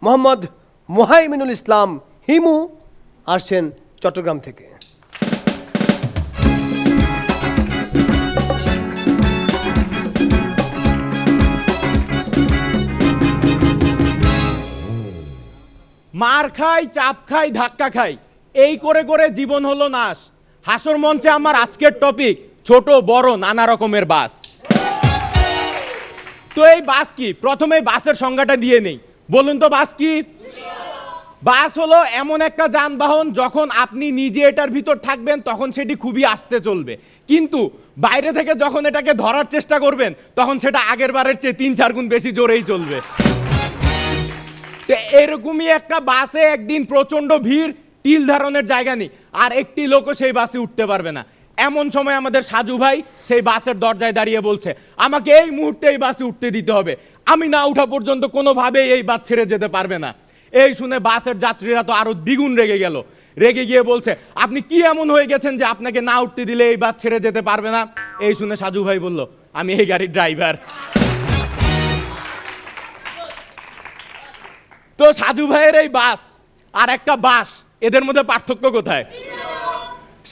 মোহাম্মদ মুহাইমিনুল ইসলাম হিমু আসছেন চট্টগ্রাম থেকে। মার খাই, চাপ খাই, ধাক্কা খাই, এই করে করে জীবন হলো নাশ। হাসর মঞ্চে আমার আজকের টপিক ছোট বড় নানা রকমের বাস। তো এই বাস কি? প্রথমে বাসের সংজ্ঞাটা দিয়ে নেই। বলুন তো বাস কি? বাস হলো এমন একটা যানবাহন যখন আপনি নিজে এটার ভিতর থাকবেন তখন সেটি খুবই আস্তে চলবে, কিন্তু বাইরে থেকে যখন এটাকে ধরার চেষ্টা করবেন তখন সেটা আগের বারের চেয়ে 3-4 গুণ বেশি জোরেই চলবে। এরকমই একটা বাসে একদিন প্রচন্ড ভিড়, টিল ধারণের জায়গা নেই, আর একটি লোকও সেই বাসে উঠতে পারবে না। এমন সময় আমাদের সাজু ভাই সেই বাসের দরজায় দাঁড়িয়ে বলছে, আমাকে এই মুহূর্তে এই বাসে উঠতে দিতে হবে, আমি না উঠা পর্যন্ত কোনোভাবেই এই বাস ছেড়ে যেতে পারবে না। এই শুনে বাসের যাত্রীরা তো আরো দ্বিগুণ রেগে গেল, রেগে গিয়ে বলছে, আপনি কি এমন হয়ে গেছেন যে আপনাকে না উঠতে দিলে এই বাস ছেড়ে যেতে পারবে না? এই শুনে সাজু ভাই বলল, আমি এই গাড়ির ড্রাইভার। তো সাজু ভাইয়ের এই বাস আর একটা বাস, এদের মধ্যে পার্থক্য কোথায়?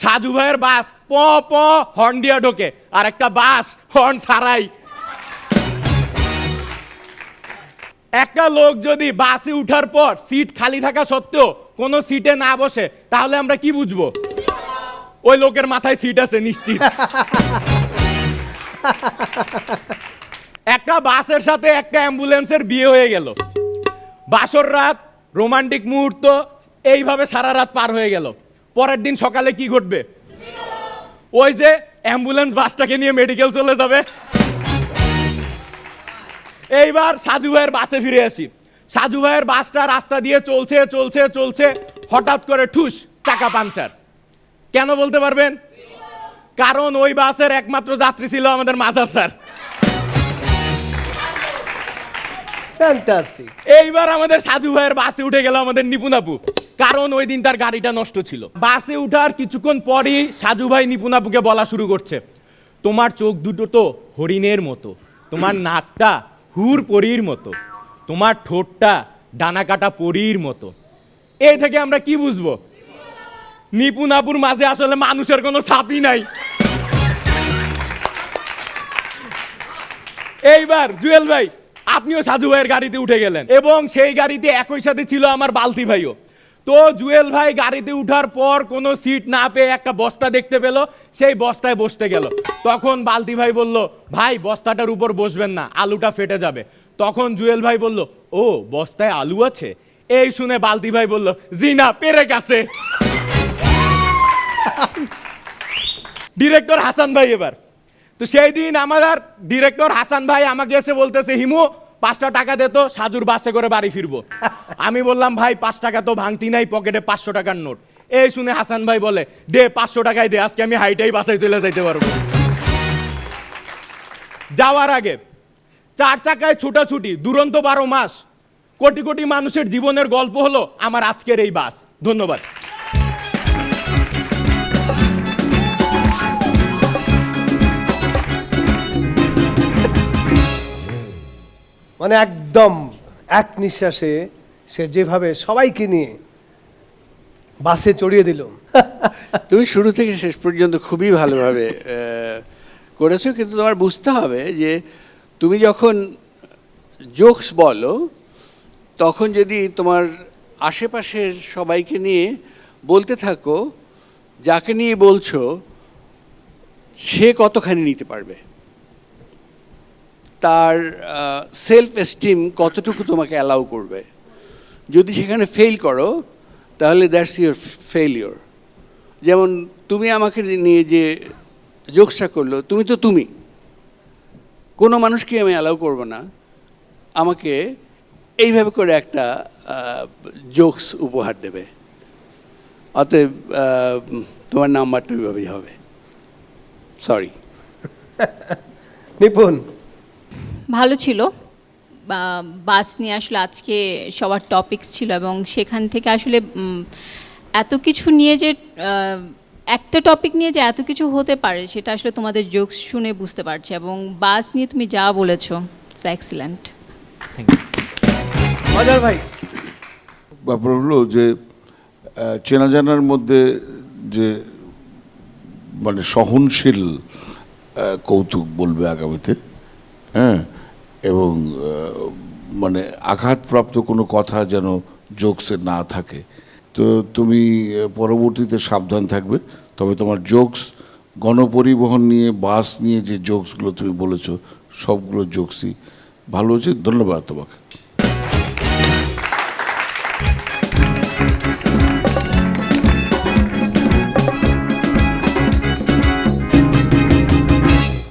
সাজু ভাইয়ের বাস প প হর্ন দিয়া ঢোকে, আর একটা বাস হর্ন ছাড়াই। একটা লোক যদি বাসে উঠার পর সিট খালি থাকা সত্ত্বেও কোনো সিটে না বসে, তাহলে আমরা কি বুঝবো? ওই লোকের মাথায় সিট আছে নিশ্চিত। একটা বাসের সাথে একটা অ্যাম্বুলেন্সের বিয়ে হয়ে গেল। বাসর রাত, রোমান্টিক মুহূর্ত, এইভাবে সারা রাত পার হয়ে গেল। পরের দিন সকালে কি ঘটবে? ওই যে অ্যাম্বুলেন্স বাসটাকে নিয়ে মেডিকেল চলে যাবে। এইবার সাজু ভাইয়ের বাসে ফিরে আসি। সাজু ভাইয়ের বাসটা রাস্তা দিয়ে চলছে চলছে চলছে, হঠাৎ করে ঠুস, চাকা পাঞ্চার। কেন বলতে পারবেন? কারণ ওই বাসের একমাত্র যাত্রী ছিল আমাদের মাজার স্যার। ফ্যান্টাস্টিক। এইবার আমাদের সাজু ভাইয়ের বাসে উঠে গেল আমাদের নিপুণ আপু, কারণ ওই দিন তার গাড়িটা নষ্ট ছিল। বাসে উঠার কিছুক্ষণ পরই সাজু ভাই নিপুণ আপুকে বলা শুরু করছে, তোমার চোখ দুটো তো হরিণের মতো, তোমার নাকটা হুর পরীর মতো, তোমার ঠোঁটটা ডানা কাটা পরীর মতো। এই থেকে আমরা কি বুঝবো? নিপুণ আপুর মাঝে আসলে মানুষের কোনো ছাপই নাই। এইবার জুয়েল ভাই, আপনিও সাজু ভাইয়ের গাড়িতে উঠে গেলেন, এবং সেই গাড়িতে একই সাথে ছিল আমার বালতি ভাইও। তো জুয়েল ভাই গাড়িতে উঠার পর কোনো সিট না পেয়ে একটা বস্তা দেখতে পেল, সেই বস্তায় বসতে গেল। তখন বালতি ভাই বলল, ভাই বস্তাটার উপর বসবেন না, আলুটা ফেটে যাবে। তখন জুয়েল ভাই বলল, ও বস্তায় আলু আছে? এই শুনে বালতি ভাই বলল, জি না, পেরেক আছে। ডিরেক্টর হাসান ভাই এবার। তো সেই দিন আমার ডিরেক্টর হাসান ভাই আমাকে এসে বলতেছে, হিমু 5টা টাকা দে তো, সাজুর বাসে করে বাড়ি ফিরবো। আমি বললাম, ভাই 5 টাকা তো ভাঙতি নাই, পকেটে 500 টাকার নোট। এই শুনে হাসান ভাই বলে, দে 500 টাকায় দে, আজকে আমি হাইটাই বাসায় চলে যাইতে পারবো। যাওয়ার আগে 4 চাকায় ছুটাছুটি, দুরন্ত 12 মাস, কোটি কোটি মানুষের জীবনের গল্প হলো আমার আজকের এই বাস। ধন্যবাদ। মানে একদম এক নিঃশ্বাসে সে যেভাবে সবাইকে নিয়ে বাসে চড়িয়ে দিল। তুমি শুরু থেকে শেষ পর্যন্ত খুবই ভালোভাবে করেছো, কিন্তু তোমার বুঝতে হবে যে তুমি যখন জোকস বলো তখন যদি তোমার আশেপাশের সবাইকে নিয়ে বলতে থাকো, যাকে নিয়ে বলছো সে কতখানি নিতে পারবে, তার সেলফ এস্টিম কতটুকু তোমাকে অ্যালাউ করবে। যদি সেখানে ফেল করো তাহলে দ্যাটস ইউর ফেলিওর। যেমন তুমি আমাকে নিয়ে যে জোকসটা করলো, তুমি তো তুমি, কোনো মানুষকে আমি অ্যালাউ করব না আমাকে এইভাবে করে একটা জোকস উপহার দেবে। অতএব তোমার নাম্বারটা ওইভাবেই হবে। সরি। নিপুণ। ভালো ছিল। বাস নিয়ে আসলে আজকে সবার টপিকস ছিল, এবং সেখান থেকে আসলে এত কিছু নিয়ে যে একটা টপিক নিয়ে যে এত কিছু হতে পারে সেটা আসলে তোমাদের জোকস শুনে বুঝতে পারছি, এবং বাস নিয়ে তুমি যা বলেছো ইটস এক্সিলেন্ট। মজার ভাই, ব্যাপার হলো যে চেনা জানার মধ্যে যে মানে সহনশীল কৌতুক বলবে আগামীতে, হ্যাঁ, এবং মানে আঘাতপ্রাপ্ত কোনো কথা যেন জোকসে না থাকে। তো তুমি পরবর্তীতে সাবধান থাকবে। তবে তোমার জোকস, গণপরিবহন নিয়ে, বাস নিয়ে যে জোকসগুলো তুমি বলেছো সবগুলো জোকসই ভালো হয়েছে। ধন্যবাদ তোমাকে।